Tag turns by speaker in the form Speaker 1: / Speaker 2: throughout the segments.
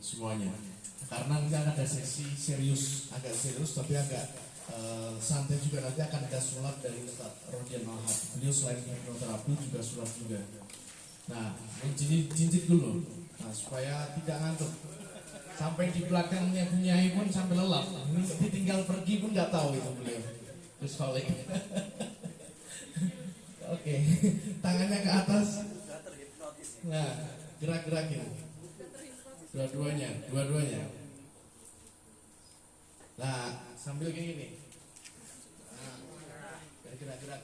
Speaker 1: semuanya. Karena nanti akan ada sesi serius, agak serius tapi agak santai juga. Nanti akan ada sulap dari Ustaz Rodian Malhat. Beliau selain hipnoterapi juga sulap juga. Nah, jinjit dulu, nah, supaya tidak ngantuk. Sampai di belakangnya Bunyai pun sampai lelap. Ini ditinggal pergi pun nggak tahu itu beliau. Terus balik. Oke, tangannya ke atas. Nah, gerak-gerakin. Dua-duanya. Nah, sambil kayak gini. Nah, gerak-gerak.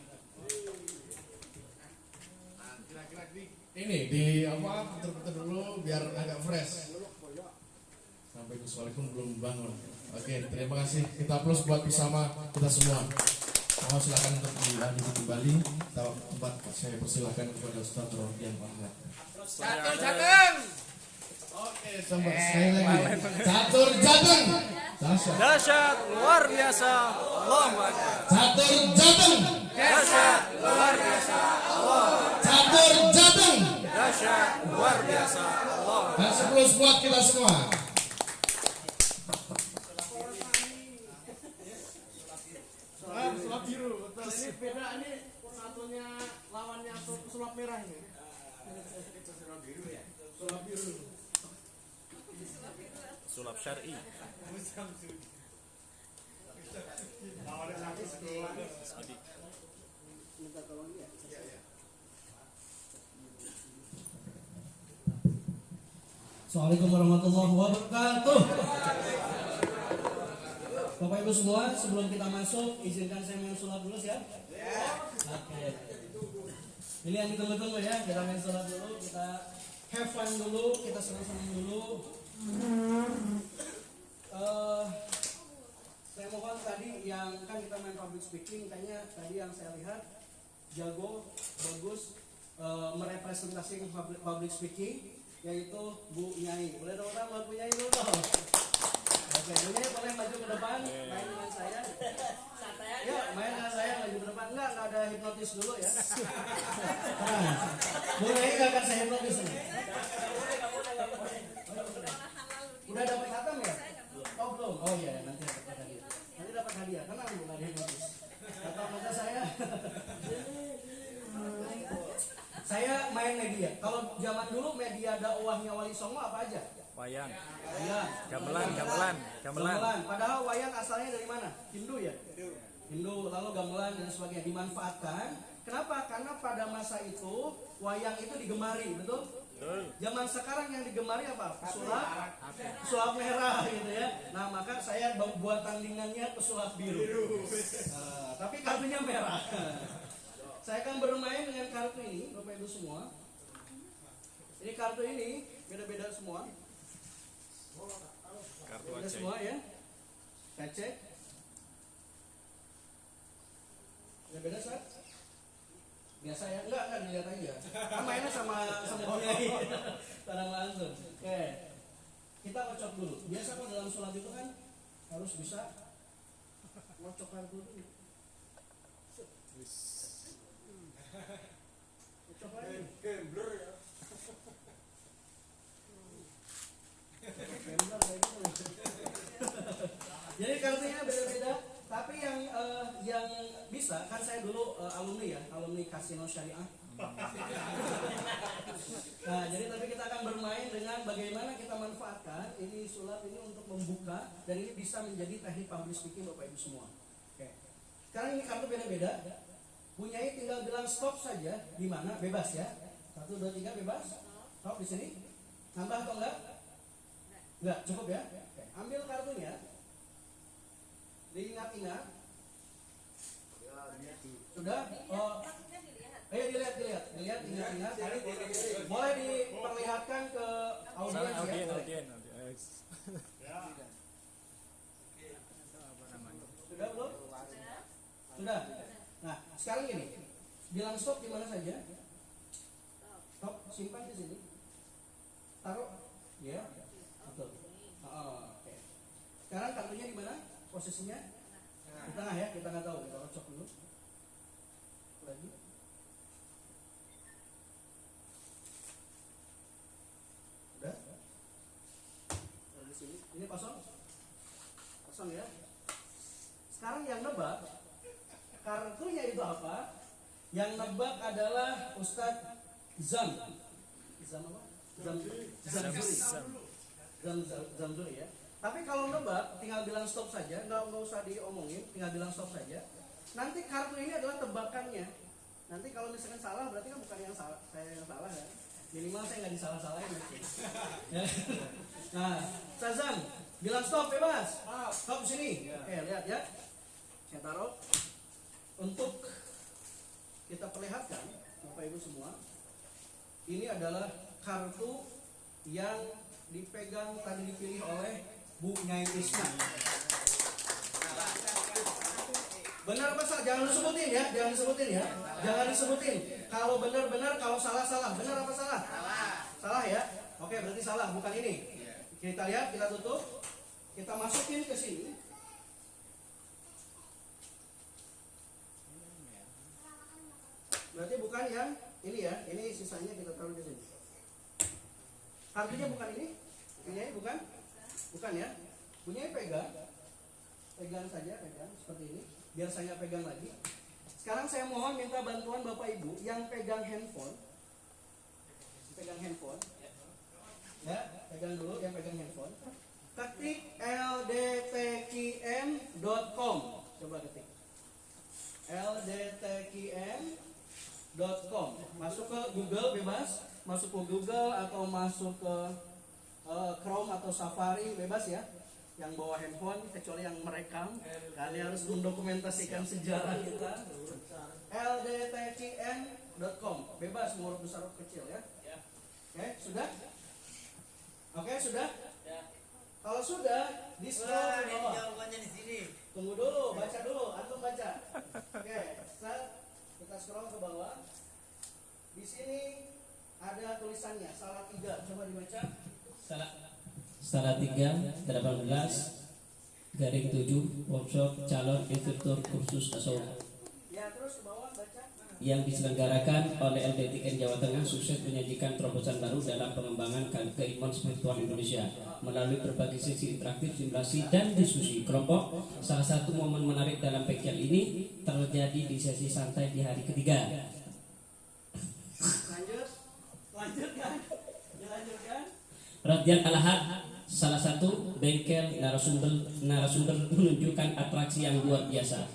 Speaker 1: Nah, gerak-gerak ini di apa? Putar-putar dulu biar agak fresh. Sampai Gus Wali pun belum bangun. Oke, terima kasih. Kita plus buat bersama kita semua. Mohon silakan untuk duduk kembali. Tempat saya persilakan kepada Ustaz Rodian Malhat.
Speaker 2: Jateng.
Speaker 1: Oke, coba sekali lagi. Catur jateng.
Speaker 2: Dahsyat luar biasa. Allahu Akbar.
Speaker 1: Catur jateng.
Speaker 2: Dahsyat luar biasa. Allah.
Speaker 1: Catur jateng.
Speaker 2: Dahsyat luar biasa. Allah.
Speaker 1: Dan 10 buat kita semua.
Speaker 3: Sulap biru, betul. Ini beda, ini satunya lawannya sulap merah ini. Sulap biru ya? Sulap biru.
Speaker 2: Sulap syar'i.
Speaker 3: Minta tolong dia. Assalamualaikum warahmatullahi wabarakatuh. Bapak Ibu semua, sebelum kita masuk, izinkan saya main sulap dulu ya. Oke. Ini yang ditunggu-tunggu ya, kita main sulap dulu, kita have fun dulu, kita senang-senang dulu. Saya mohon tadi yang kan kita main public speaking, kayaknya tadi yang saya lihat jago, bagus, merepresentasikan public speaking, yaitu Bu Nyai. Boleh dong buat Bu Nyai dulu dong. Oke, Bu Nyai boleh maju ke depan, main dengan saya. Ya, main dengan saya maju ke depan. Enggak ada hipnotis dulu ya. Nah, Bu Nyai nggak akan saya hipnotis nih. Udah dapat hatam ya? Oh belum? Oh iya, nanti dapat hadiah. Nanti dapat hadiah, tenang Bu, nggak ada hipnotis. Kata mata saya. Saya main media. Kalau zaman dulu media dakwahnya Wali Songo apa aja?
Speaker 2: Wayang.
Speaker 3: Iya.
Speaker 2: Gamelan.
Speaker 3: Padahal wayang asalnya dari mana? Hindu ya? Hindu, lalu gamelan dan sebagainya dimanfaatkan. Kenapa? Karena pada masa itu wayang itu digemari, betul? Zaman sekarang yang digemari apa? Pesulap merah gitu ya. Nah, maka saya buat tandingannya pesulap biru. Tapi kartunya merah. Saya akan bermain dengan kartu ini, Bapak Ibu semua. Ini kartu ini beda-beda semua.
Speaker 2: Kartu
Speaker 3: Beda
Speaker 2: Aceh.
Speaker 3: semua ya. Kita cek. Beda Sat? Biasa ya? Enggak dilihat aja. Kan mainnya sama Bunyai. Tanam langsung. Oke. Kita kocok dulu. Biasa kalau dalam sholat itu kan harus bisa ngocok kartu dulu. Ngocok lagi. Gambler ya. Gambler kayak gitu. Jadi kartunya beda-beda. Tapi yang bisa kan saya dulu alumni Kasino Syariah. Nah, jadi tapi kita akan bermain dengan bagaimana kita manfaatkan ini sulap ini untuk membuka dan ini bisa menjadi teknik public speaking Bapak Ibu semua. Oke. Sekarang ini kartu beda-beda. Punyai tinggal bilang stop saja di mana bebas ya. 1 2 3 bebas. Stop di sini. Tambah atau enggak? Enggak, cukup ya. Oke. Ambil kartunya. Diingat-ingat. Sudah? Oh. Ayo dilihat, ingat-ingat. Boleh diperlihatkan ke audiens ya. Sudah belum? Sudah. Nah, sekarang gini. Bilang stop di mana saja. Stop, simpan di sini. Taruh. Ya. Betul. Oke. Sekarang kartunya di mana? Posisinya? Di tengah ya, kita nggak tahu. Kita kocok dulu. Lagi. Udah? kosong? Kosong ya. Sekarang yang nebak kartunya itu apa? Yang nebak adalah Ustadz Zam apa? Zamzuri ya. Tapi kalau nebak tinggal bilang stop saja, nggak usah diomongin, tinggal bilang stop saja. Nanti kartu ini adalah tebakannya. Nanti kalau misalkan salah berarti kan bukan yang salah, saya yang salah ya. Minimal saya nggak disalah-salahin. Ya. Nah, Sazam bilang stop bebas. Stop sini. Oke, lihat ya. Saya taruh untuk kita perlihatkan Bapak Ibu semua. Ini adalah kartu yang dipegang tadi dipilih oleh Bu Nyai Isna. Benar apa salah? Jangan disebutin ya, jangan disebutin ya. Jangan disebutin. Kalau benar, kalau salah. Benar apa salah? Salah ya. Oke, berarti salah, bukan ini. Kita lihat, kita tutup. Kita masukin ke sini. Berarti bukan yang ini ya. Ini sisanya kita taruh di sini. Kartunya bukan ini. Ini bukan? Bukan ya. Punya pegang. Pegang saja, pegang seperti ini. Biar saya pegang lagi. Sekarang saya mohon minta bantuan Bapak Ibu yang pegang handphone. Pegang handphone. Ya, pegang dulu yang pegang handphone. Ketik ldtkm.com. Coba ketik. ldtkm.com. Masuk ke Google bebas. Masuk ke Google atau masuk ke Chrome atau Safari bebas ya. Yang bawa handphone kecuali yang merekam, kalian harus mendokumentasikan sejarah kita. ldtkm.com bebas mau huruf besar huruf kecil ya. Oke, sudah? Oke, sudah? Kalau sudah, di scroll ke bawah.
Speaker 4: Jawabannya di sini.
Speaker 3: Tunggu dulu, baca dulu, antum baca. Oke, kita scroll ke bawah. Di sini ada tulisannya salah 3, coba dibaca.
Speaker 5: Salah 3 18/7 workshop calon instruktur kursus tasawuf
Speaker 3: Ya, terus ke bawah baca.
Speaker 5: yang diselenggarakan oleh LDTN Jawa Tengah sukses menyajikan terobosan baru dalam pengembangan keilmuan spiritual Indonesia melalui berbagai sesi interaktif, simulasi, dan diskusi kelompok. Salah satu momen menarik dalam bagian ini terjadi di sesi santai di hari ketiga.
Speaker 3: Lanjutkan. Dilanjutkan.
Speaker 5: Radian Al-Ahad, salah satu bengkel narasumber menunjukkan atraksi yang luar biasa.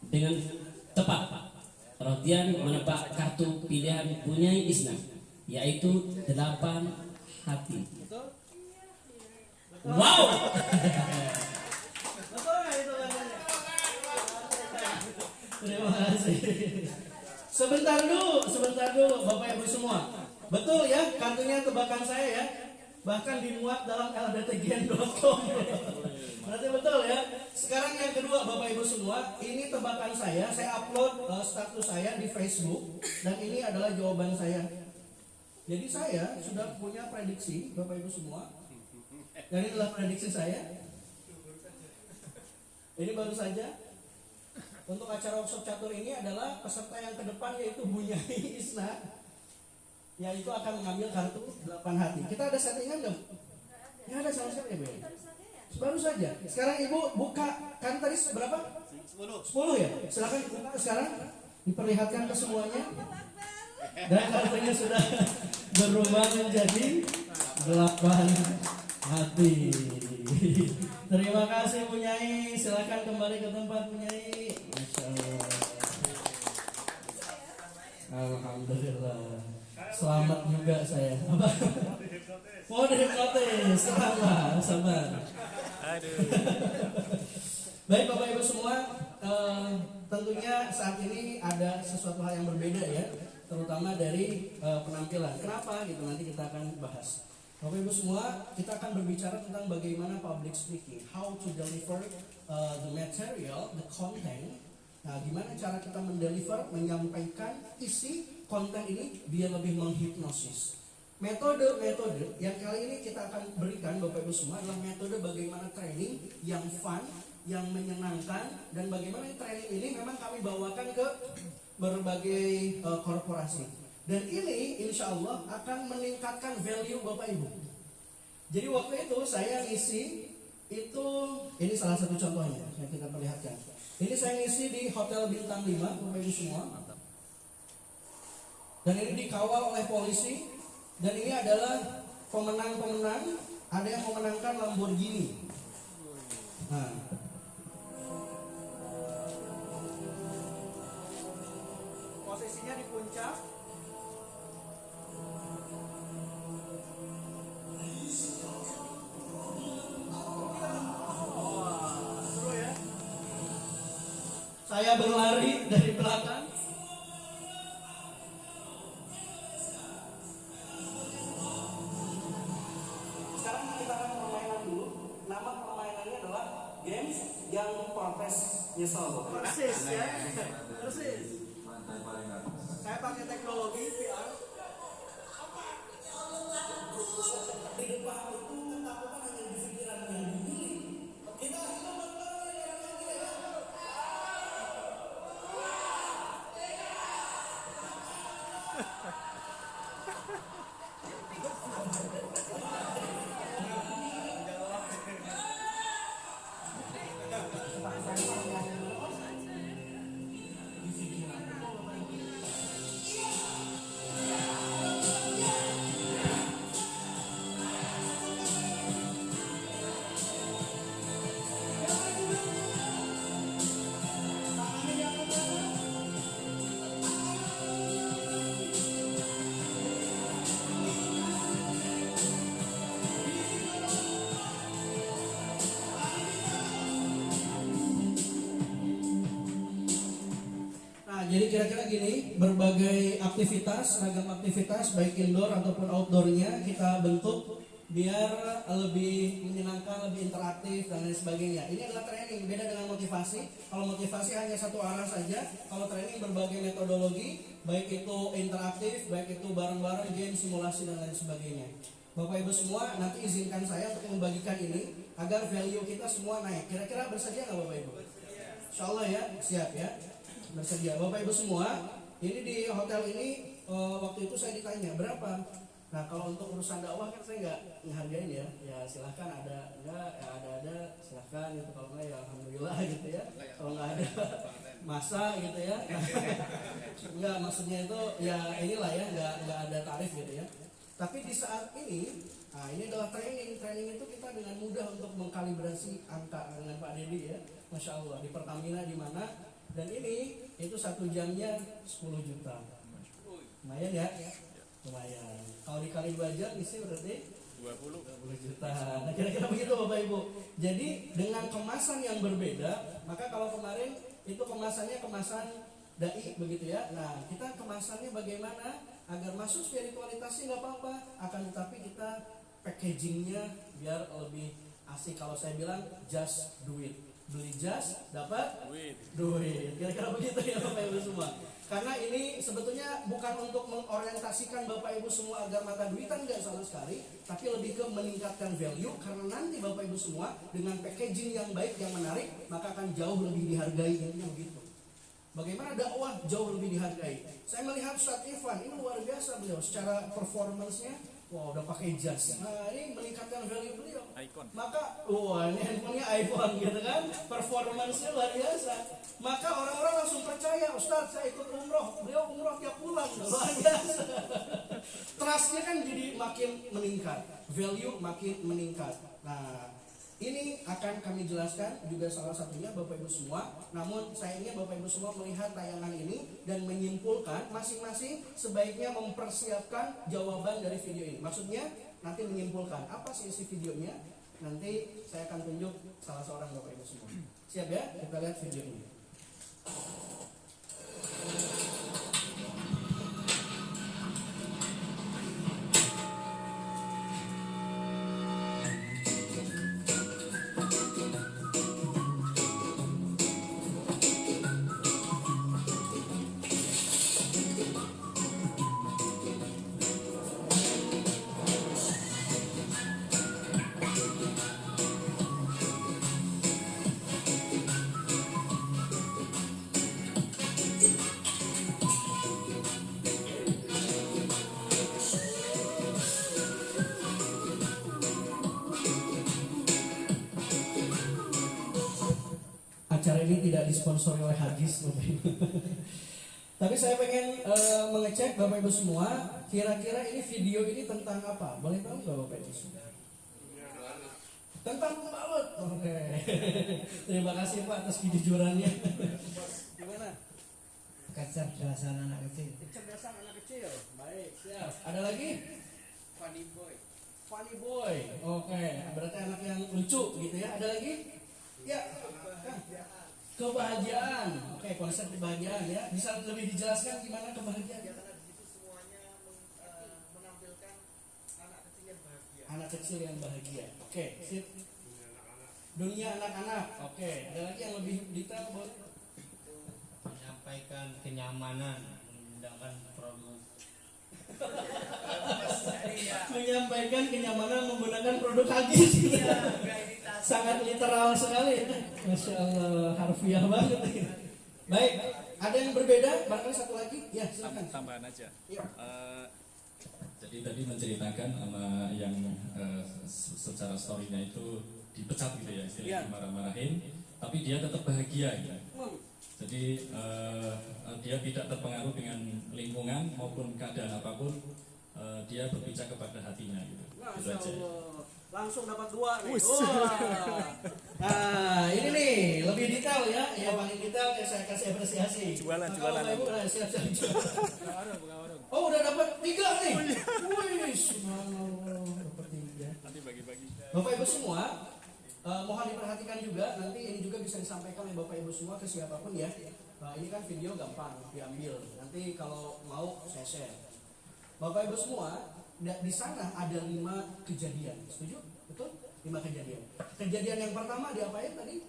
Speaker 5: Dengan tepat, Radian menebak kartu pilihan Bunyai Isna, yaitu 8 hati.
Speaker 3: Betul?
Speaker 5: Wow!
Speaker 3: Betul nggak itu katanya? Terima kasih. Sebentar dulu Bapak Ibu semua. Betul ya, kartunya tebakan saya ya. Bahkan dimuat dalam ldtgn.com. Berarti betul ya. Sekarang yang kedua Bapak Ibu semua, ini tebakan saya upload status saya di Facebook dan ini adalah jawaban saya. Jadi saya sudah punya prediksi Bapak Ibu semua. Dan ini adalah prediksi saya. Ini baru saja. Untuk acara workshop catur ini adalah peserta yang ke depan yaitu Bunyai Isna, yaitu akan mengambil kartu 8 hati. Kita ada settingan nggak? Ya ada sama sekali ya Bu. Baru saja. Sekarang Ibu buka kan tadi berapa? 10 ya. Silakan dibuka sekarang. Diperlihatkan ke semuanya. Dan kartunya sudah berubah menjadi 8 hati. Terima kasih Bunyai. Silakan kembali ke tempat Bunyai. Masya Allah. Alhamdulillah. Selamat juga saya. Mau dihipnotis. Sabar.
Speaker 2: Aduh.
Speaker 3: Baik Bapak Ibu semua, tentunya saat ini ada sesuatu hal yang berbeda ya, terutama dari penampilan. Kenapa gitu nanti kita akan bahas. Bapak Ibu semua, kita akan berbicara tentang bagaimana public speaking, how to deliver the material, the content. Nah, gimana cara kita mendeliver, menyampaikan isi konten ini biar lebih menghipnosis. Metode-metode yang kali ini kita akan berikan Bapak Ibu semua adalah metode bagaimana training yang fun, yang menyenangkan, dan bagaimana training ini memang kami bawakan ke berbagai korporasi. Dan ini insya Allah akan meningkatkan value Bapak Ibu. Jadi waktu itu saya ngisi itu, ini salah satu contohnya yang kita perlihatkan. Ini saya ngisi di Hotel Bintang 5, Bapak Ibu semua. Dan ini dikawal oleh polisi. Dan ini adalah pemenang-pemenang. Ada yang memenangkan Lamborghini. Nah, posisinya di puncak. Seru ya. Saya berlari dari belakang. Sekarang kita akan permainan dulu. Nama permainannya adalah games yang protes nyesel. Persis ya. Persis. Saya pakai teknologi VR. Di depan itu ketakutan hanya di pikiran yang dibeli. Kita jadi kira-kira gini, berbagai aktivitas, ragam aktivitas baik indoor ataupun outdoornya kita bentuk biar lebih menyenangkan, lebih interaktif dan lain sebagainya. Ini adalah training, beda dengan motivasi. Kalau motivasi hanya satu arah saja, kalau training berbagai metodologi, baik itu interaktif, baik itu bareng-bareng, game, simulasi dan lain sebagainya. Bapak Ibu semua, nanti izinkan saya untuk membagikan ini agar value kita semua naik. Kira-kira bersedia nggak Bapak Ibu? Insya Allah ya, siap ya. Bersedia. Bapak Ibu semua, ini di hotel ini waktu itu saya ditanya berapa. Nah kalau untuk urusan dakwah kan saya nggak ngehargain ya. Ya silahkan ada enggak, ya ada silahkan gitu. Kalau enggak ya alhamdulillah gitu ya. Kalau nggak ada masa gitu ya. Enggak, maksudnya itu ya inilah ya, nggak ada tarif gitu ya. Tapi di saat ini, nah ini adalah training. Training itu kita dengan mudah untuk mengkalibrasi angka dengan Pak Dedi ya. Masya Allah di Pertamina di mana. Dan ini itu 1 jamnya 10 juta. Lumayan ya? Lumayan. Kalau dikali 2 jam isi berarti 20 juta. Nah kira-kira begitu Bapak Ibu. Jadi dengan kemasan yang berbeda, maka kalau kemarin itu kemasannya kemasan dai begitu ya. Nah kita kemasannya bagaimana agar masuk spiritualitasnya nggak apa-apa. Akan tetapi kita packagingnya biar lebih asik. Kalau saya bilang just do it. Beli jas dapat duit. Kira-kira begitu ya Bapak Ibu semua. Karena ini sebetulnya bukan untuk mengorientasikan Bapak Ibu semua agar mata duitan, enggak sama sekali, tapi lebih ke meningkatkan value. Karena nanti Bapak Ibu semua dengan packaging yang baik, yang menarik, maka akan jauh lebih dihargai. Intinya begitu. Bagaimana dakwah jauh lebih dihargai. Saya melihat Ustaz Irfan ini luar biasa beliau secara performance-nya. Wow, udah pakai jas. Nah, ini meningkatkan value beliau.
Speaker 2: Icon.
Speaker 3: Maka, wah ini handphonenya iPhone gitu kan. Performance-nya luar biasa. Maka orang-orang langsung percaya, Ustaz saya ikut umroh. Beliau umroh tiap bulan. Luar biasa. Trust-nya kan jadi makin meningkat. Value makin meningkat. Nah, ini akan kami jelaskan juga salah satunya Bapak Ibu semua. Namun saya ingin Bapak Ibu semua melihat tayangan ini dan menyimpulkan masing-masing sebaiknya mempersiapkan jawaban dari video ini. Maksudnya nanti menyimpulkan apa sih isi videonya. Nanti saya akan tunjuk salah seorang Bapak Ibu semua. Siap ya? Kita lihat video ini. acara ini tidak disponsori oleh Hagis. Tapi saya pengen mengecek Bapak Ibu semua, kira-kira ini video ini tentang apa? Boleh tahu nggak Bapak Ibu semua? Tentang pembalut. Oke. Terima kasih Pak atas kejujurannya. Gimana?
Speaker 4: Kecerdasan anak kecil.
Speaker 3: Kecerdasan anak kecil. Baik, siap. Ada lagi?
Speaker 4: Funny boy.
Speaker 3: Funny boy. Oke, berarti anak yang lucu gitu ya. Ada lagi? Ya. Kebahagiaan. Oke, konsep kebahagiaan ya. Bisa lebih dijelaskan gimana kebahagiaan?
Speaker 4: Karena di situ semuanya menampilkan anak kecil yang bahagia.
Speaker 3: Anak kecil yang bahagia. Oke, sip. Dunia anak-anak. Oke, ada lagi yang lebih detail boleh?
Speaker 4: Menyampaikan kenyamanan menggunakan produk.
Speaker 3: Menyampaikan kenyamanan menggunakan produk Hagis. Sangat literal sekali. Masya Allah, harfiah banget. Baik, ada yang berbeda? Barangkali satu lagi? Ya, silakan.
Speaker 2: Tambahan aja.
Speaker 3: Iya.
Speaker 6: Jadi tadi menceritakan sama yang secara storynya itu dipecat gitu ya, istilahnya marah-marahin, tapi dia tetap bahagia gitu. Jadi dia tidak terpengaruh dengan lingkungan maupun keadaan apapun, dia berpijak kepada hatinya gitu. Gitu
Speaker 3: Masya
Speaker 6: aja.
Speaker 3: Allah. Langsung dapat 2 nih. Wah. Nah, ini nih lebih detail ya. Yang paling detail yang saya kasih apresiasi.
Speaker 2: Jualan.
Speaker 3: Bapak Ibu, siap. Oh, udah dapat 3 nih. Wih, subhanallah, dapat 3.
Speaker 2: Nanti bagi-bagi.
Speaker 3: Bapak Ibu semua, mohon diperhatikan juga. Nanti ini juga bisa disampaikan oleh Bapak Ibu semua ke siapapun ya. Ini kan video gampang diambil. Nanti kalau mau saya share. Bapak Ibu semua, di sana ada 5 kejadian. Setuju? Betul? 5 kejadian. Kejadian yang pertama diapain tadi?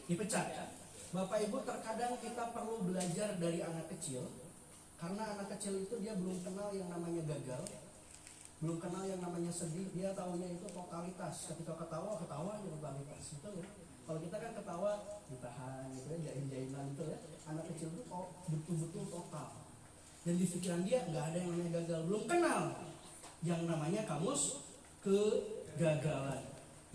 Speaker 3: Dipecat. Bapak Ibu, terkadang kita perlu belajar dari anak kecil. Karena anak kecil itu dia belum kenal yang namanya gagal, belum kenal yang namanya sedih. Dia tahunya itu totalitas. Ketika ketawa aja totalitas. Betul ya? Kalau kita kan ketawa ditahan gitu ya, jaim-jaiman gitu ya. Anak kecil itu betul-betul total. Dan di pikiran dia nggak ada yang namanya gagal, belum kenal yang namanya kamus kegagalan.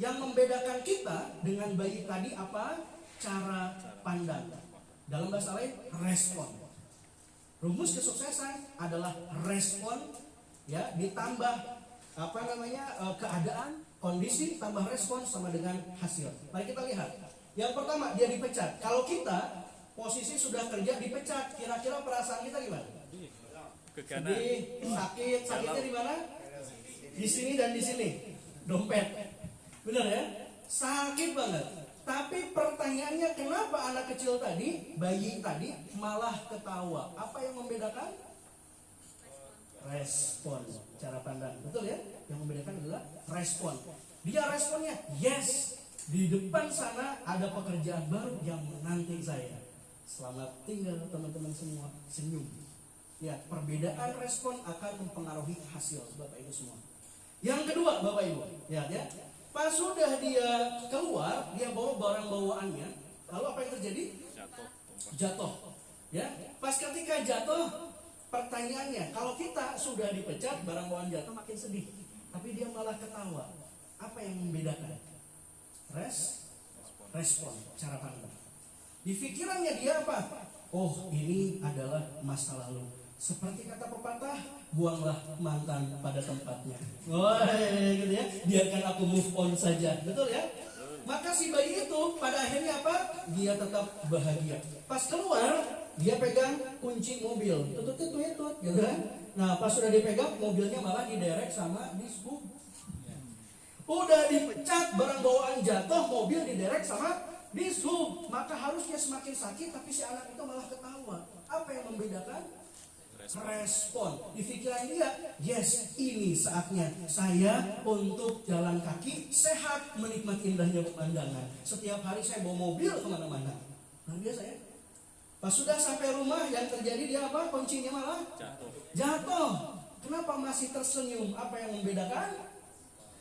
Speaker 3: Yang membedakan kita dengan bayi tadi apa? Cara pandang. Dalam bahasa lain, respon. Rumus kesuksesan adalah respon ya ditambah keadaan, kondisi tambah respon sama dengan hasil. Mari kita lihat. Yang pertama, dia dipecat. Kalau kita posisi sudah kerja dipecat, kira-kira perasaan kita gimana?
Speaker 2: Keganan.
Speaker 3: Sedih, sakitnya di mana? Di sini dan di sini. Dompet. Benar ya? Sakit banget. Tapi pertanyaannya, kenapa anak kecil tadi, bayi tadi malah ketawa? Apa yang membedakan? Respon, cara pandang. Betul ya? Yang membedakan adalah respon. Dia responnya, yes. Di depan sana ada pekerjaan baru yang menanti saya. Selamat tinggal teman-teman semua. Senyum. Ya, perbedaan respon akan mempengaruhi hasil Bapak Ibu semua. Yang kedua, Bapak Ibu, ya. Pas sudah dia keluar, dia bawa barang bawaannya. Lalu apa yang terjadi? Jatuh. Ya, pas ketika jatuh, pertanyaannya, kalau kita sudah dipecat, barang bawaan jatuh makin sedih. Tapi dia malah ketawa. Apa yang membedakan? Respon, cara pandang. Di pikirannya dia apa? Oh, ini adalah masa lalu. Seperti kata pepatah, buanglah mantan pada tempatnya. Oh, gitu ya. Biarkan aku move on saja. Betul ya? Maka si bayi itu pada akhirnya apa? Dia tetap bahagia. Pas keluar, dia pegang kunci mobil. Tutut, gitu kan? Nah, pas sudah dipegang, mobilnya malah diderek sama dishub. Udah dipecat, barang bawaan jatuh, mobil diderek sama dishub. Maka harusnya semakin sakit, tapi si anak itu malah ketawa. Apa yang membedakan? Respon. Di pikiran dia, yes, ini saatnya saya untuk jalan kaki sehat, menikmati indahnya pemandangan. Setiap hari saya bawa mobil kemana-mana. Nah, biasa ya. Pas sudah sampai rumah, yang terjadi dia apa? Kuncinya malah jatuh. Kenapa masih tersenyum? Apa yang membedakan?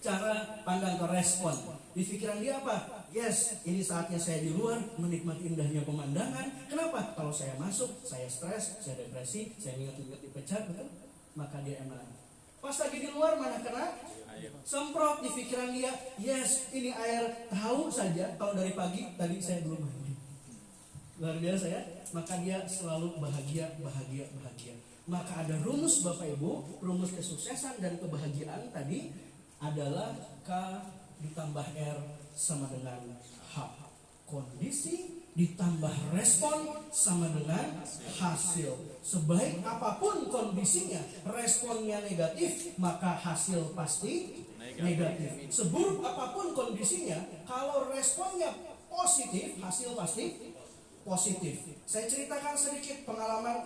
Speaker 3: Cara pandang atau respon. Di pikiran dia apa? Yes, ini saatnya saya di luar menikmati indahnya pemandangan. Kenapa? Kalau saya masuk, saya stres, saya depresi, saya ingat-ingat dipecat, betul? Maka dia enak. Pas lagi di luar mana kena? Semprot. Di pikiran dia, yes, ini air. Tahu saja kalau dari pagi tadi saya belum mandi. Luar biasa ya. Maka dia selalu bahagia. Maka ada rumus Bapak Ibu, rumus kesuksesan dan kebahagiaan tadi adalah K ditambah R sama dengan H. Kondisi ditambah respon sama dengan hasil. Sebaik apapun kondisinya, responnya negatif, maka hasil pasti negatif. Seburuk apapun kondisinya, kalau responnya positif, hasil pasti positif. Saya ceritakan sedikit pengalaman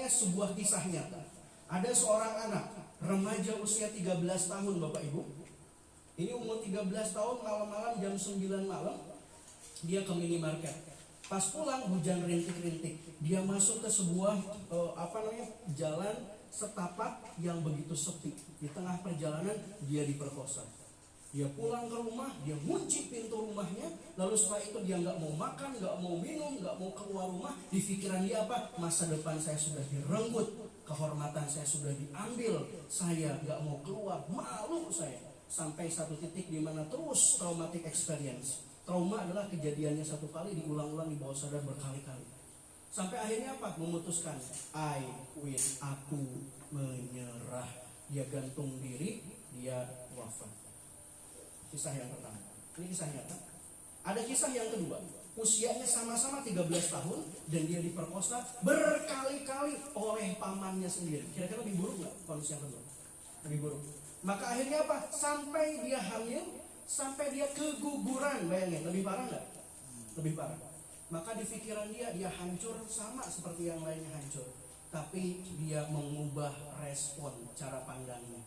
Speaker 3: sebuah kisah nyata. Ada seorang anak remaja usia 13 tahun Bapak Ibu. Ini umur 13 tahun, malam-malam jam 9 malam dia ke minimarket. Pas pulang hujan rintik-rintik, dia masuk ke sebuah jalan setapak yang begitu sepi. Di tengah perjalanan dia diperkosa. Dia pulang ke rumah, dia kunci pintu rumahnya, lalu setelah itu dia nggak mau makan, nggak mau minum, nggak mau keluar rumah. Di pikiran dia apa? Masa depan saya sudah direnggut, kehormatan saya sudah diambil, saya nggak mau keluar, malu saya. Sampai satu titik di mana terus traumatic experience. Trauma adalah kejadiannya satu kali diulang-ulang di bawah sadar berkali-kali. Sampai akhirnya apa? Memutuskan, I quit, aku menyerah. Dia gantung diri, dia wafat. Kisah yang pertama. Ini kisah nyata. Ada kisah yang kedua. Usianya sama-sama 13 tahun dan dia diperkosa berkali-kali oleh pamannya sendiri. Kira-kira lebih buruk nggak kondisi yang kedua? Lebih buruk. Maka akhirnya apa? Sampai dia hamil, sampai dia keguguran. Bayangin, lebih parah nggak? Lebih parah. Maka di pikiran dia hancur sama seperti yang lainnya hancur. Tapi dia mengubah respon cara pandangnya.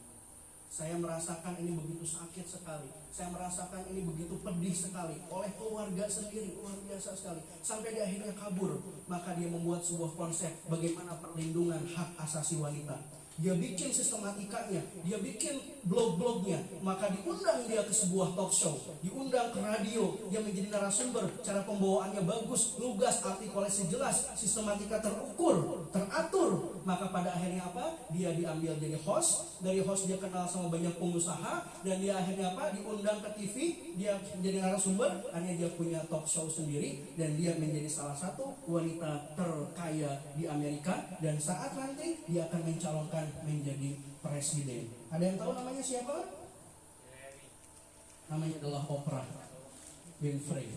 Speaker 3: Saya merasakan ini begitu sakit sekali. Saya merasakan ini begitu pedih sekali oleh keluarga sendiri, luar biasa sekali. Sampai dia akhirnya kabur. Maka dia membuat sebuah konsep bagaimana perlindungan hak asasi wanita. Dia bikin sistematikanya, dia bikin blog-blognya. Maka diundang dia ke sebuah talk show, diundang ke radio, dia menjadi narasumber. Cara pembawaannya bagus, lugas, artikulasi jelas, sistematika terukur, teratur. Maka pada akhirnya apa? Dia diambil jadi host. Dari host dia kenal sama banyak pengusaha. Dan dia akhirnya apa? Diundang ke TV, dia menjadi narasumber. Akhirnya dia punya talk show sendiri. Dan dia menjadi salah satu wanita terkaya di Amerika. Dan saat nanti dia akan mencalonkan menjadi presiden. Ada yang tahu namanya siapa? Namanya adalah Oprah Winfrey.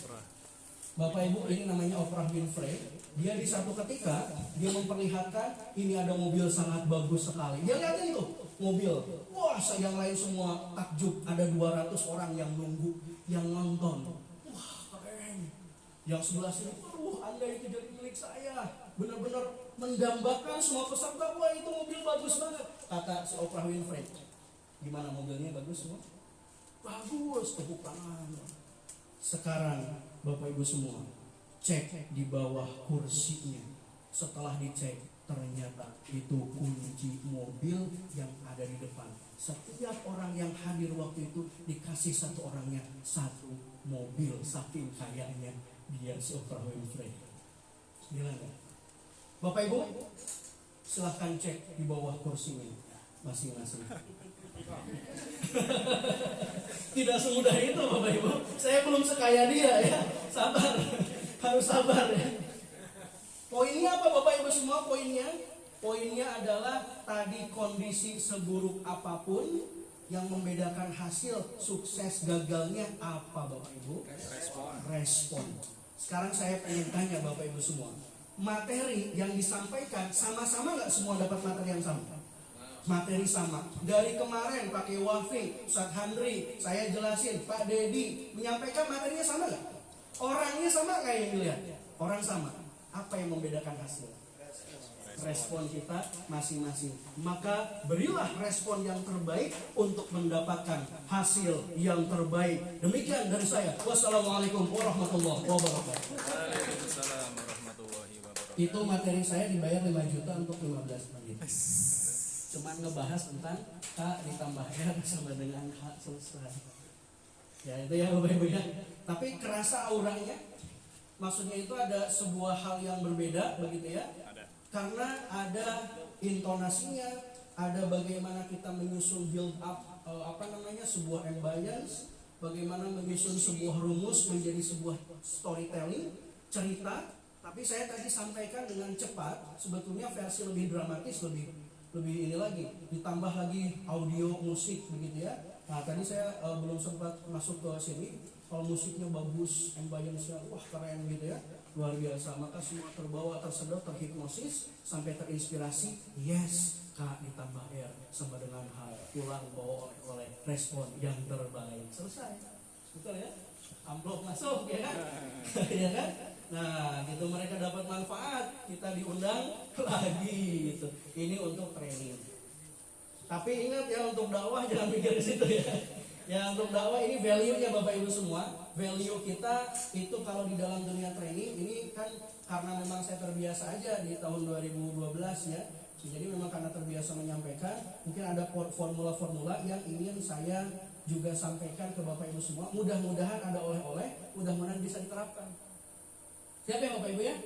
Speaker 3: Bapak Ibu, ini namanya Oprah Winfrey. Dia di satu ketika dia memperlihatkan ini ada mobil sangat bagus sekali. Dia lihatin tuh mobil. Wah, yang lain semua takjub. Ada 200 orang yang nunggu, yang nonton. Wah, keren. Yang sebelah sini, Anda itu jadi milik saya. Benar-benar mendambakan semua peserta. Wah, itu mobil bagus banget. Kata si Oprah Winfrey. Gimana mobilnya, bagus semua? Bagus, tepuk tangan. Sekarang Bapak Ibu semua, cek di bawah kursinya. Setelah dicek, ternyata itu kunci mobil yang ada di depan. Setiap orang yang hadir waktu itu dikasih satu orangnya satu mobil. Saking kayanya dia si Oprah Winfrey. Gila gak? Bapak Ibu, silahkan cek di bawah kursinya masing-masing. Tidak semudah itu Bapak Ibu. Saya belum sekaya dia ya. Sabar, harus sabar ya. Poinnya apa Bapak Ibu semua? Poinnya adalah tadi kondisi seburuk apapun yang membedakan hasil sukses gagalnya apa Bapak Ibu? Respon. Sekarang saya pengen tanya Bapak Ibu semua, materi yang disampaikan sama-sama nggak semua dapat materi yang sama? Materi sama. Dari kemarin pakai Wafi, Ustadz Handri, saya jelasin, Pak Dedi menyampaikan materinya sama nggak? Orangnya sama nggak yang dilihat? Orang sama. Apa yang membedakan hasil? Respon kita masing-masing. Maka berilah respon yang terbaik untuk mendapatkan hasil yang terbaik. Demikian dari saya. Wassalamualaikum warahmatullahi wabarakatuh.
Speaker 2: Waalaikumsalam warahmatullahi wabarakatuh.
Speaker 3: Itu materi saya dibayar 5 juta untuk 15 menit. Cuman ngebahas tentang K ditambah R sama dengan H selesai. Ya itu ya Bapak Ibu ya. Tapi kerasa auranya. Maksudnya itu ada sebuah hal yang berbeda begitu ya. Karena ada intonasinya, ada bagaimana kita menyusun build up sebuah ambience, bagaimana menyusun sebuah rumus menjadi sebuah storytelling, cerita. Tapi saya tadi sampaikan dengan cepat, sebetulnya versi lebih dramatis, lebih ini lagi, ditambah lagi audio musik begitu ya. Nah tadi saya belum sempat masuk ke sini. Kalau musiknya bagus, ambience-nya wah keren gitu ya, luar biasa. Maka semua terbawa, tersedot, terhipnosis sampai terinspirasi. Yes, K ditambah R sama dengan H, pulang bawa oleh respon yang terbaik. Selesai, betul ya? Amplop masuk ya kan? Ya kan? Nah, gitu mereka dapat manfaat, kita diundang lagi gitu. Ini untuk training. Tapi ingat ya, untuk dakwah jangan pikir di situ ya. Ya, untuk dakwah ini value-nya Bapak Ibu semua. Value kita itu kalau di dalam dunia training ini kan karena memang saya terbiasa aja di tahun 2012 ya. Jadi memang karena terbiasa menyampaikan, mungkin ada formula-formula yang ingin saya juga sampaikan ke Bapak Ibu semua. Mudah-mudahan ada oleh-oleh, mudah-mudahan bisa diterapkan. Siap ya Bapak Ibu ya?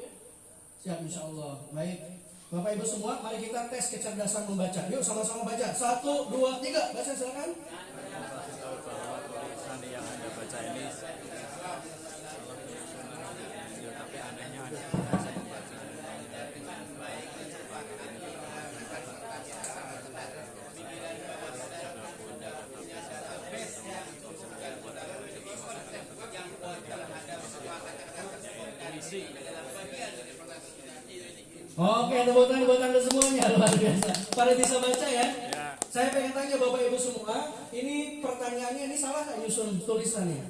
Speaker 3: Siap insya Allah. Baik Bapak Ibu semua, mari kita tes kecerdasan membaca. Yuk sama-sama baca. 1, 2, 3. Baca silakan.
Speaker 2: Tulisan yang Anda baca ini salah penyusunan, tapi anehnya ada saya membaca dengan baik.
Speaker 3: Oke, tepuk tangan buat Anda semuanya, luar biasa. Pada bisa baca ya? Saya pengen tanya Bapak Ibu semua, ini pertanyaannya ini salah nggak nyusun tulisannya?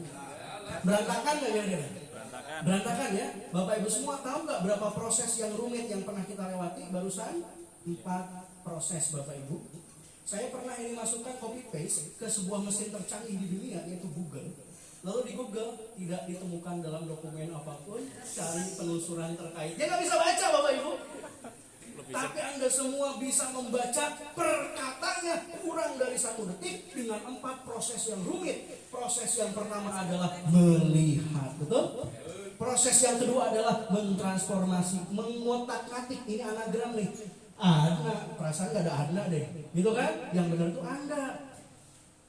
Speaker 3: Berantakan nggak kira-kira? Berantakan ya? Bapak Ibu semua tahu nggak berapa proses yang rumit yang pernah kita lewati barusan? 4 proses Bapak Ibu. Saya pernah ini masukkan copy paste ke sebuah mesin tercanggih di dunia yaitu Google. Lalu di Google tidak ditemukan dalam dokumen apapun, cari penelusuran terkait. Dia nggak bisa baca Bapak Ibu. Tapi Anda semua bisa membaca perkataannya kurang dari 1 detik dengan 4 proses yang rumit. Proses yang pertama adalah melihat, betul? Proses yang kedua adalah mentransformasi, mengotak-atik. Ini anagram nih. Adna, perasaan gak ada Adna deh, gitu kan? Yang benar itu Anda.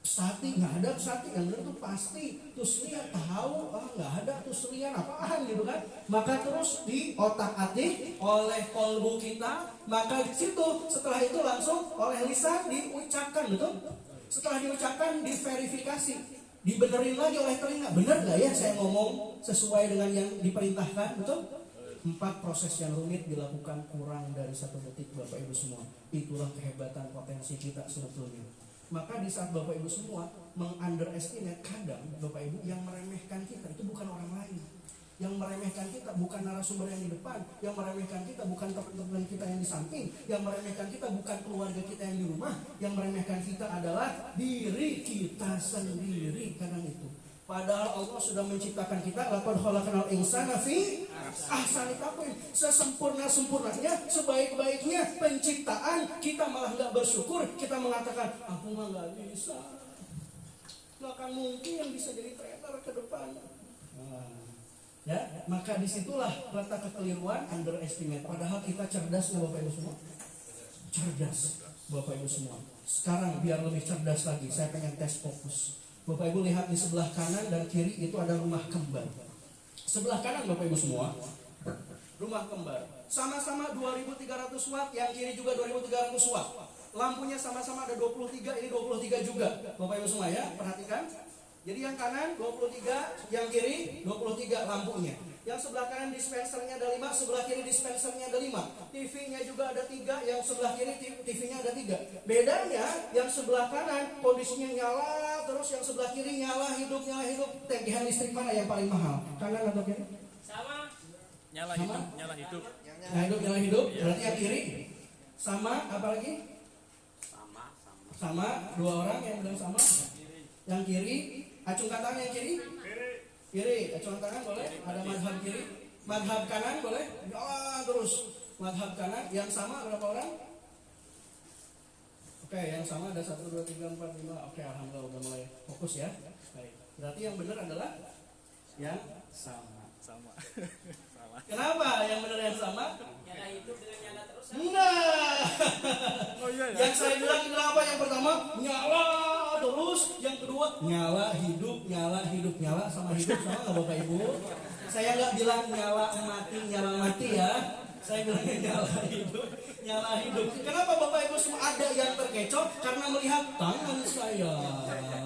Speaker 3: Sati nggak ada, sati yang benar tuh pasti. Tuslian tahu, nggak ada tuslian apaan gitu kan? Maka terus di otak-atik oleh kolbu kita, maka di situ setelah itu langsung oleh lisan diucapkan, betul? Setelah diucapkan diverifikasi, dibenerin lagi oleh telinga. Benar nggak ya saya ngomong sesuai dengan yang diperintahkan, betul? 4 proses yang rumit dilakukan kurang dari 1 detik Bapak Ibu semua. Itulah kehebatan potensi kita sebetulnya. Maka di saat Bapak Ibu semua meng-underestimate, kadang Bapak Ibu yang meremehkan kita itu bukan orang lain. Yang meremehkan kita bukan narasumber yang di depan. Yang meremehkan kita bukan teman-teman kita yang di samping. Yang meremehkan kita bukan keluarga kita yang di rumah. Yang meremehkan kita adalah diri kita sendiri. Kadang itu. Padahal Allah sudah menciptakan kita, laqad khalaqnal insana fi ahsani taqwim. Sesempurna-sempurnanya, sebaik-baiknya penciptaan, kita malah nggak bersyukur. Kita mengatakan, aku mah nggak bisa. Nggak akan mungkin yang bisa jadi trainer ke depan. Ya, maka disitulah letak kekeliruan, underestimate. Padahal kita cerdas ya Bapak Ibu semua. Cerdas Bapak Ibu semua. Sekarang biar lebih cerdas lagi, saya pengen tes fokus. Bapak Ibu lihat di sebelah kanan dan kiri itu ada rumah kembar. Sebelah kanan Bapak Ibu semua, rumah kembar. Sama-sama 2300 watt, yang kiri juga 2300 watt. Lampunya sama-sama ada 23, ini 23 juga. Bapak Ibu semua ya, perhatikan. Jadi yang kanan 23, yang kiri 23 lampunya. Yang sebelah kanan dispensernya ada 5, sebelah kiri dispensernya ada 5. TV-nya juga ada 3, yang sebelah kiri TV-nya ada 3. Bedanya yang sebelah kanan kondisinya nyala, terus yang sebelah kiri nyala hidup. Tagihan listrik mana yang paling mahal? Kanan atau kiri?
Speaker 2: Sama. Nyala hidup.
Speaker 3: Nyala hidup. Berarti yang kiri sama, apa lagi? Sama. 2 orang yang bilang sama. Yang kiri, acungkan tangan yang kiri. Kiri, acungan tangan boleh. Ada madhab kiri, madhab kanan boleh. Terus madhab kanan. Yang sama berapa orang? Oke, yang sama ada 1, 2, 3, 4, 5. Oke, alhamdulillah udah mulai fokus ya. Baik. Berarti yang benar adalah yang sama.
Speaker 2: Sama.
Speaker 3: Kenapa yang benar yang sama?
Speaker 5: Nyala hidup dengan nyala terus.
Speaker 3: Nah,
Speaker 2: Oh iya ya.
Speaker 3: yang saya bilang itu apa? Yang pertama nyala tulus, yang kedua nyala hidup, sama hidup sama nggak Bapak Ibu? Saya nggak bilang nyala mati ya. Saya bilangnya nyala hidup. Kenapa Bapak Ibu semua ada yang terkecoh? Karena melihat tangan saya.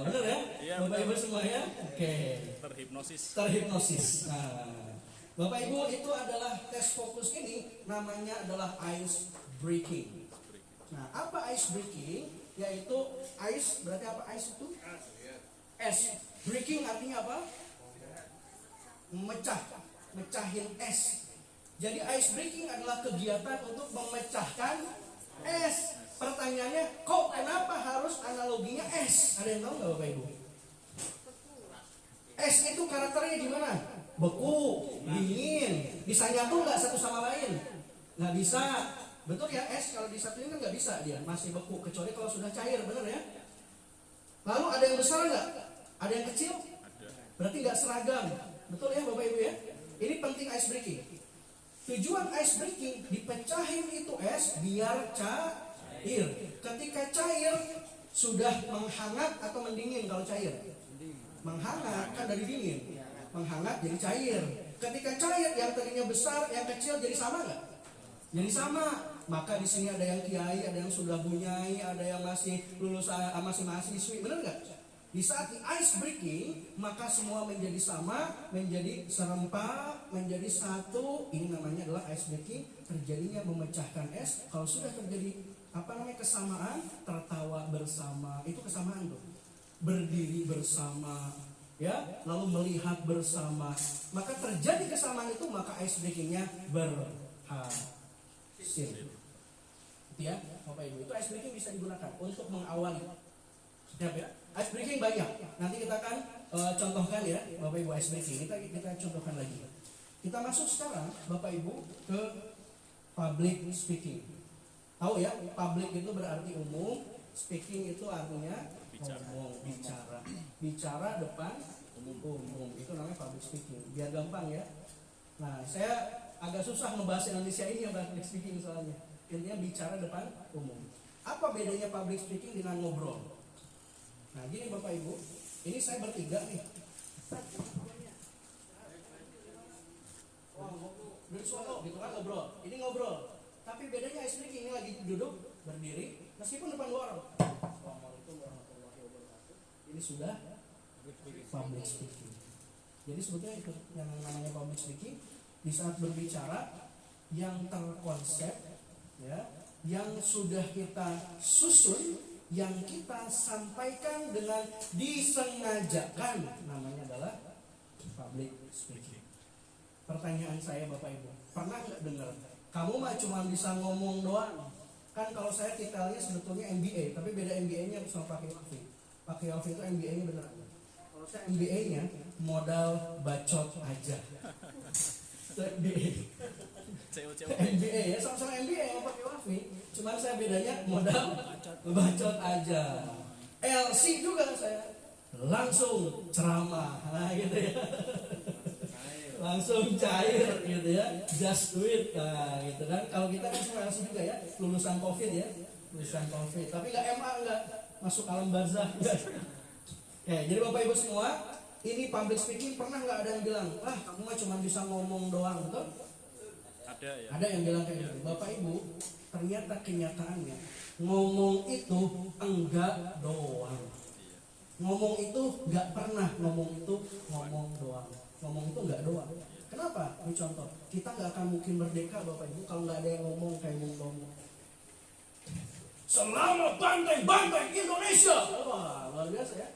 Speaker 3: Benar ya? Bapak Ibu semua ya? Oke. Terhipnosis. Nah, Bapak Ibu itu adalah tes fokus ini namanya adalah ice breaking. Nah, apa ice breaking? Yaitu ice berarti apa ice itu? Es. Breaking artinya apa? Mecahin es. Jadi ice breaking adalah kegiatan untuk memecahkan es. Pertanyaannya, kok kenapa harus analoginya es? Ada yang tahu nggak Bapak Ibu? Es itu karakternya gimana? Beku, dingin, bisa nyatu nggak satu sama lain? Nggak bisa. Betul ya, es kalau disatuin kan nggak bisa dia, masih beku. Kecuali kalau sudah cair, benar ya? Lalu ada yang besar nggak? Ada yang kecil? Berarti nggak seragam. Betul ya Bapak Ibu ya? Ini penting ice breaking. Tujuan ice breaking dipecahin itu es biar cair. Ketika cair sudah menghangat atau mendingin kalau cair? Menghangat kan dari dingin. Menghangat jadi cair. Ketika cair yang tadinya besar, yang kecil jadi sama nggak? Jadi sama. Maka di sini ada yang kiai, ada yang sudah bunyai, ada yang masih lulus masih mahasiswi, benar nggak? Di saat di ice breaking, maka semua menjadi sama, menjadi serempak, menjadi satu. Ini namanya adalah ice breaking, terjadinya memecahkan es. Kalau sudah terjadi kesamaan, tertawa bersama, itu kesamaan tuh. Berdiri bersama, ya, lalu melihat bersama. Maka terjadi kesamaan itu, maka ice breakingnya berhasil. Itu ya, Bapak Ibu. Itu ice breaking bisa digunakan untuk mengawali. Siap ya? Ice breaking banyak. Nanti kita akan contohkan ya, Bapak Ibu, ice breaking. Kita contohkan lagi. Kita masuk sekarang, Bapak Ibu, ke public speaking. Tahu ya, public itu berarti umum, speaking itu artinya ngomong, bicara depan umum. Itu namanya public speaking. Biar gampang ya. Nah, saya agak susah ngebahas Indonesia ini yang public speaking soalnya. Intinya bicara depan umum. Apa bedanya public speaking dengan ngobrol? Nah gini Bapak Ibu, ini saya bertiga nih. Duduk sono, gitu kan ngobrol. Ini ngobrol. Tapi bedanya ice breaking ini lagi duduk, berdiri, meskipun depan dua orang. Assalamualaikum warahmatullahi wabarakatuh. Ini sudah public speaking. Jadi sebetulnya itu yang namanya public speaking. Di saat berbicara yang terkonsep, ya, yang sudah kita susun, yang kita sampaikan dengan disengajakan, namanya adalah public speaking. Pertanyaan saya Bapak Ibu, pernah nggak dengar? Kamu mah cuma bisa ngomong doang. Kan kalau saya titelnya sebetulnya MBA, tapi beda MBA-nya sama pakai Wafi. Pakai Wafi itu MBA-nya benar. Kalau saya MBA-nya modal bacot aja. MBA ya, sama-sama MBA yang pakai Wafi. Cuma saya bedanya modal bacot aja. LC juga saya langsung ceramah, nah gitu ya. Langsung cair gitu ya. Just do it, nah gitu kan. Kalau kita kan semua LC juga ya, lulusan COVID ya, lulusan COVID. Tapi nggak MA, nggak masuk alam barzah. Ya, jadi Bapak Ibu semua, ini public speaking pernah nggak ada yang bilang, kamu mah cuma bisa ngomong doang, betul?
Speaker 6: Ada ya.
Speaker 3: Ada yang bilang kayak gitu. Bapak Ibu, ternyata kenyataannya ngomong itu enggak doang. Ngomong itu enggak pernah ngomong itu ngomong doang. Ngomong itu enggak doang. Kenapa? Ini contoh. Kita nggak akan mungkin merdeka Bapak Ibu kalau nggak ada yang ngomong kayak ngomong. Selamat banteng-banteng Indonesia. Wah, luar biasa ya.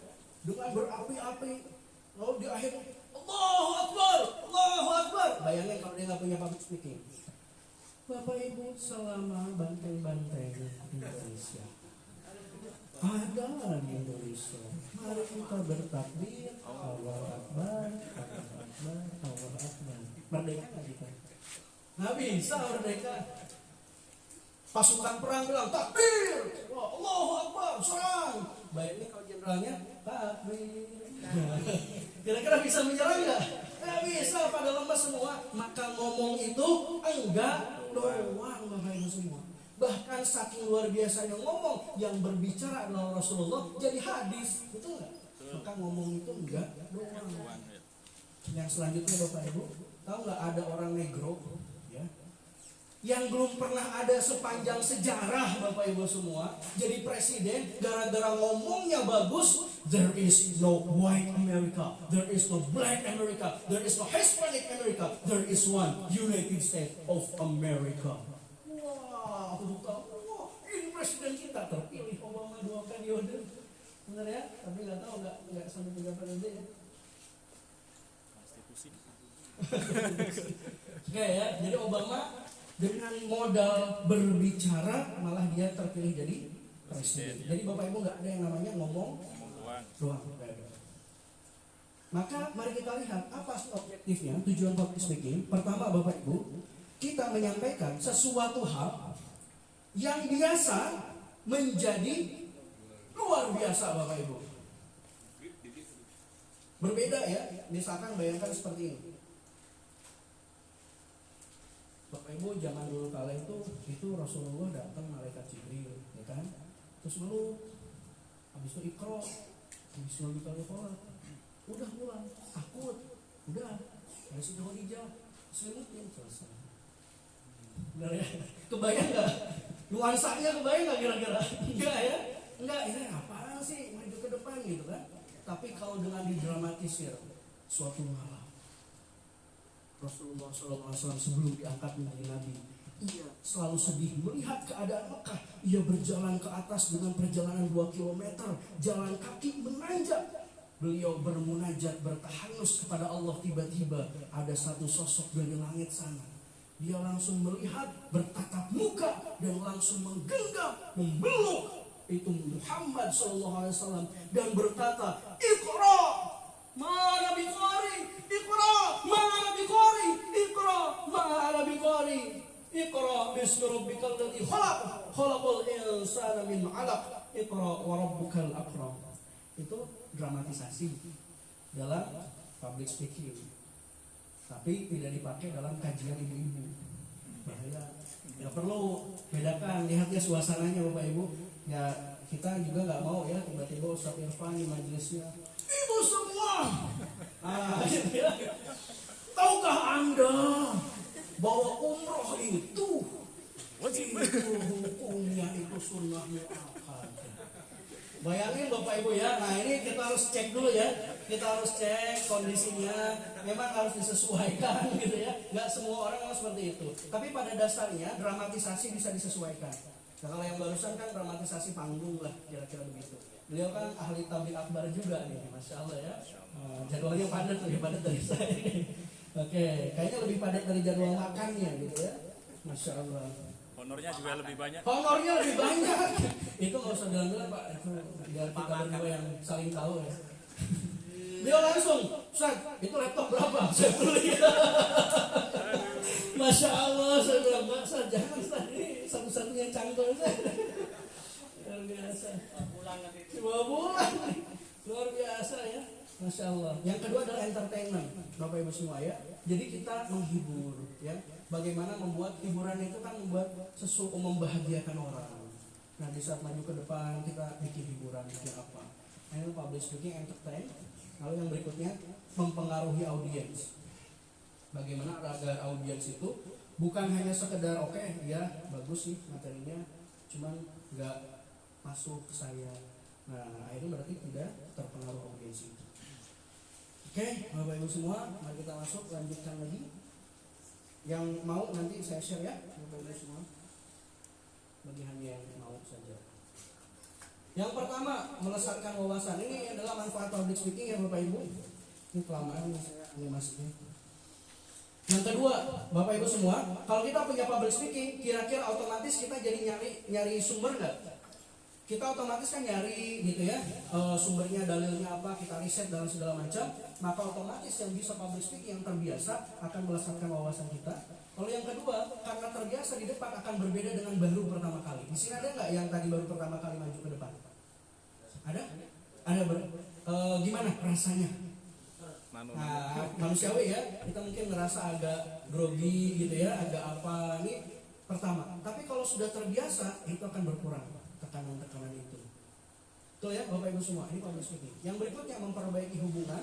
Speaker 3: Dengan berapi-api. Lalu di akhir Allahu Akbar, Allahu Akbar. Bayangin kalau dia nggak punya public speaking. Bapak Ibu, selama banteng-banteng Indonesia ada di Indonesia. Mari kita bertakbir, Allahu Akbar, Allahu Akbar, Allahu Akbar. Merdeka nggak kita? Nggak bisa merdeka. Pasukan perang bilang takbir, Allahu Akbar, serang. Baiknya kalau jenderalnya takbir. Kira-kira bisa menyerang nggak? Nggak bisa, pada lemas semua. Maka ngomong itu enggak doang Bapak Ibu semua. Bahkan saking luar biasanya ngomong, yang berbicara adalah Rasulullah, jadi hadis, betul nggak? Maka ngomong itu enggak doang. Yang selanjutnya Bapak Ibu, tahu nggak ada orang negro, ya, yang belum pernah ada sepanjang sejarah Bapak Ibu semua jadi presiden, gara-gara ngomongnya bagus. There is no white America, there is no black America, there is no Hispanic America, there is one United States of America. Wah, ini presiden kita terpilih Obama 2 periode, benar ya? Tapi nggak tahu nggak sampai 3 periode ya. Oke ya, jadi Obama dengan modal berbicara malah dia terpilih jadi presiden. Jadi Bapak Ibu nggak ada yang namanya ngomong doang. Maka mari kita lihat apa objektifnya, tujuan public speaking. Pertama Bapak Ibu, kita menyampaikan sesuatu hal yang biasa menjadi luar biasa Bapak Ibu. Berbeda ya, misalkan bayangkan seperti ini. Bapak Ibu zaman dulu kala itu Rasulullah datang malaikat Jibril, ya kan? Terus meluk, habis itu Iqra, habis itu kali sholat, udah pulang, takut, udah, habis itu Khadijah, selimutin, selesai. Benar ya? Kebayang nggak? Nuansanya kebayang nggak kira-kira? Enggak ya? Enggak, ini apaan sih? Maju ke depan gitu kan? Tapi kalau dengan didramatisir, suatu malam Rasulullah SAW sebelum diangkat menjadi Nabi, ia selalu sedih melihat keadaan Mekah. Ia berjalan ke atas dengan perjalanan 2 km, jalan kaki menanjak. Beliau bermunajat, bertahanus kepada Allah. Tiba-tiba ada satu sosok dari langit sana. Dia langsung melihat, bertatap muka, dan langsung menggenggam, memeluk itu Muhammad SAW dan berkata, Iqra, ma'ana biqari, Iqra, ma'ana biqari, Iqra, ma'ana biqari, Iqra bismi rabbikal ladzi khalaq, khalaqal insana min 'alaq, Iqra wa rabbukal akram. Itu dramatisasi dalam public speaking, tapi tidak dipakai dalam kajian ibu-ibu. Bahaya. Ya perlu bedakan, lihatnya suasananya Bapak Ibu. Ya kita juga nggak mau ya tiba-tiba Ustaz Irfan di majelisnya, ibu semua, gitu ya. Tahukah Anda bahwa umroh itu hukumnya itu sunnah muakkad. Bayangin Bapak Ibu ya. Nah ini kita harus cek dulu ya. Kita harus cek kondisinya. Memang harus disesuaikan gitu ya. Nggak semua orang seperti itu. Tapi pada dasarnya dramatisasi bisa disesuaikan. Nah kalau yang barusan kan dramatisasi panggung lah, kira-kira begitu. Beliau kan ahli tablik akbar juga nih, Masya Allah ya. Jadwalnya padat, lebih padat dari saya. Oke, kayaknya lebih padat dari jadwal makannya gitu ya. Masya Allah.
Speaker 2: Honornya juga lebih banyak.
Speaker 3: Honornya lebih banyak. Itu nggak usah bilang-bilang Pak, itu biar kita berdua yang saling tahu ya. Dia langsung, Ustaz, itu laptop berapa? Saya beli. Masya Allah, saya bilang, Ustaz, jangan Ustaz, ini satu-satunya cangkul saya. Luar biasa. 2 bulan. Luar biasa ya. Masya Allah. Yang kedua adalah entertainment, Bapak Ibu semua ya. Jadi kita menghibur ya. Bagaimana membuat hiburan itu kan membuat sesuatu membahagiakan orang. Nah di saat maju ke depan kita bikin hiburan, bikin apa? Nah, ini public speaking, entertain. Lalu yang berikutnya mempengaruhi audiens. Bagaimana agar audiens itu bukan hanya sekedar oke, ya bagus sih materinya, cuman nggak masuk ke saya. Nah akhirnya berarti tidak terpengaruh audiens itu. Oke, Bapak Ibu semua, mari kita masuk, lanjutkan lagi. Yang mau nanti saya share ya, Bapak Ibu semua. Bagi hanya yang mau saja. Yang pertama, melesatkan wawasan. Ini adalah manfaat public speaking ya Bapak Ibu. Ini kelamaan ini masuknya. Yang kedua, Bapak Ibu semua, kalau kita punya public speaking, kira-kira otomatis kita jadi nyari sumber nggak? Kita otomatis kan nyari gitu ya, sumbernya, dalilnya apa, kita riset dalam segala macam. Maka otomatis yang bisa public speaking, yang terbiasa akan melesatkan wawasan kita. Kalau yang kedua, karena terbiasa di depan akan berbeda dengan baru pertama kali. Di sini ada nggak yang tadi baru pertama kali maju ke depan? Ada? Ada gimana rasanya? Nah, manusiawi ya, kita mungkin ngerasa agak grogi gitu ya, agak apa nih. pertama. Tapi kalau sudah terbiasa, itu akan berkurang tekanan-tekanan itu. Betul ya Bapak Ibu semua, ini public speaking. Yang berikutnya memperbaiki hubungan.